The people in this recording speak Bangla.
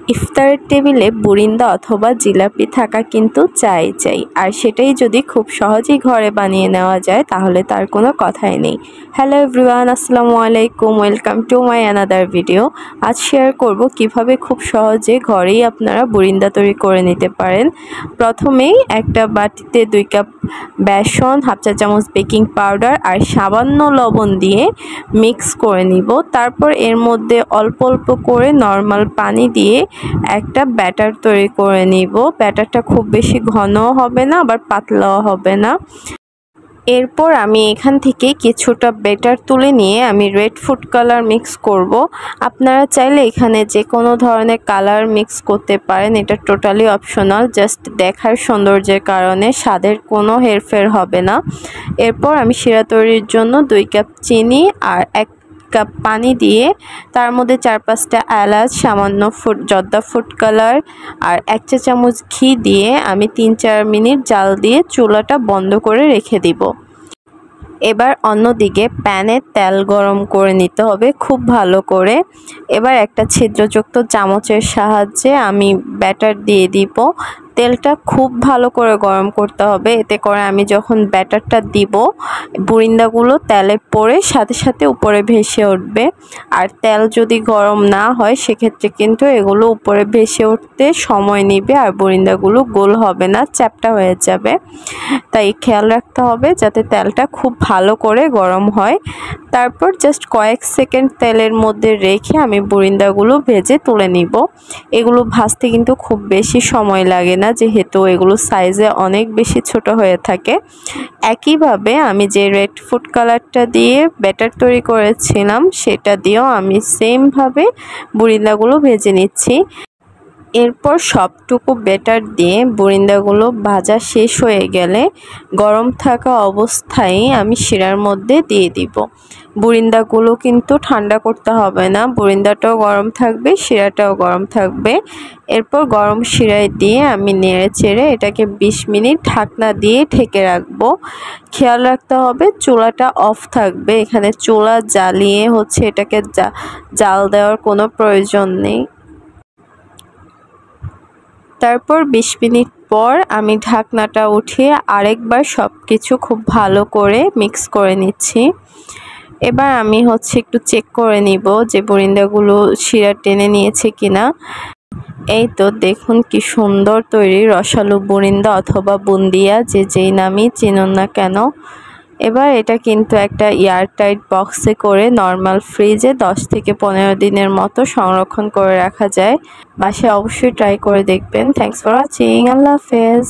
ইফতারের টেবিলে বুরিন্দা অথবা জিলাপি থাকা কিন্তু চাই আর সেটাই যদি খুব সহজেই ঘরে বানিয়ে নেওয়া যায় তাহলে তার কোনো কথাই নেই। হ্যালো এভরিওয়ান, আসসালামু আলাইকুম, welcome to my another video. আজ শেয়ার করব কিভাবে খুব সহজে ঘরেই আপনারা বুরিন্দা তৈরি করে নিতে পারেন। প্রথমেই একটা বাটিতে 2 কাপ বেসন, হাফ চা চামচ বেকিং পাউডার আর সামান্য লবণ দিয়ে মিক্স করে নিব। তারপর এর মধ্যে অল্প অল্প করে নর্মাল পানি দিয়ে একটা ব্যাটার তৈরি করে নিব। ব্যাটারটা খুব বেশি ঘনও হবে না, আবার পাতলাও হবে না। এরপর আমি এখান থেকে কিছুটা ব্যাটার তুলে নিয়ে আমি রেড ফুড কালার মিক্স করব। আপনারা চাইলে এখানে যে কোনো ধরনের কালার মিক্স করতে পারেন, এটা টোটালি অপশনাল, জাস্ট দেখার সৌন্দর্যের কারণে, স্বাদের কোনো হেরফের হবে না। এরপর আমি শিরা তৈরির জন্য 2 কাপ চিনি আর 1 কাপ পানি দিয়ে তার মধ্যে 4-5টা এলাচ, সামান্য জর্দা ফুড কালার আর 1 চা চামচ ঘি দিয়ে আমি 3-4 মিনিট জাল দিয়ে চুলাটা বন্ধ করে রেখে দিব। এবার অন্যদিকে প্যানে তেল গরম করে নিতে হবে খুব ভালো করে। এবার একটা ছিদ্রযুক্ত চামচের সাহায্যে আমি ব্যাটার দিয়ে দিব। তেলটা খুব ভালো করে গরম করতে হবে, এতে করে আমি যখন ব্যাটারটা দিব বুরিন্দাগুলো তেলে পড়ে সাথে সাথে উপরে ভেসে উঠবে। আর তেল যদি গরম না হয় সেক্ষেত্রে কিন্তু এগুলো উপরে ভেসে উঠতে সময় নেবে আর বুরিন্দাগুলো গোল হবে না, চ্যাপ্টা হয়ে যাবে। তাই খেয়াল রাখতে হবে যাতে তেলটা খুব ভালো করে গরম হয়। তারপর জাস্ট কয়েক সেকেন্ড তেলের মধ্যে রেখে আমি বুরিন্দাগুলো ভেজে তুলে নিব। এগুলো ভাজতে কিন্তু খুব বেশি সময় লাগে না, যেহেতু এগুলো সাইজে অনেক বেশি ছোট হয়ে থাকে। একইভাবে আমি যে রেড ফুড কালারটা দিয়ে ব্যাটার তৈরি করেছিলাম সেটা দিয়েও আমি সেমভাবে বুরিন্দাগুলো ভেজে নিচ্ছি। এরপর সবটুকু ব্যাটার দিয়ে বুরিন্দাগুলো ভাজা শেষ হয়ে গেলে গরম থাকা অবস্থায় আমি শিরার মধ্যে দিয়ে দিব। বুরিন্দাগুলো কিন্তু ঠান্ডা করতে হবে না, বুরিন্দাটাও গরম থাকবে, শিরাটাও গরম থাকবে। এরপর গরম শিরায় দিয়ে আমি নেড়ে চেড়ে এটাকে 20 মিনিট ঢাকনা দিয়ে ঢেকে রাখবো। খেয়াল রাখতে হবে চুলাটা অফ থাকবে, এখানে চুলা জ্বালিয়ে এটাকে জাল দেওয়ার কোনো প্রয়োজন নেই। তারপর 20 মিনিট পর আমি ঢাকনাটা উঠিয়ে আরেকবার সব কিছু খুব ভালো করে মিক্স করে নিচ্ছি। এবার আমি একটু চেক করে নিব যে বুরিন্দাগুলো শিরা টেনে নিয়েছে কিনা। এই তো দেখুন কি সুন্দর তৈরি রসালো বুরিন্দা অথবা বুন্দিয়া, যেই নামই চিনুন না কেন। এবার এটা কিন্তু একটা এয়ারটাইট বক্সে করে নর্মাল ফ্রিজে 10 থেকে 15 দিনের মতো সংরক্ষণ করে রাখা যায়। বাসায় অবশ্যই ট্রাই করে দেখবেন। থ্যাঙ্কস ফর ওয়াচিং, আল্লাহ হাফেজ।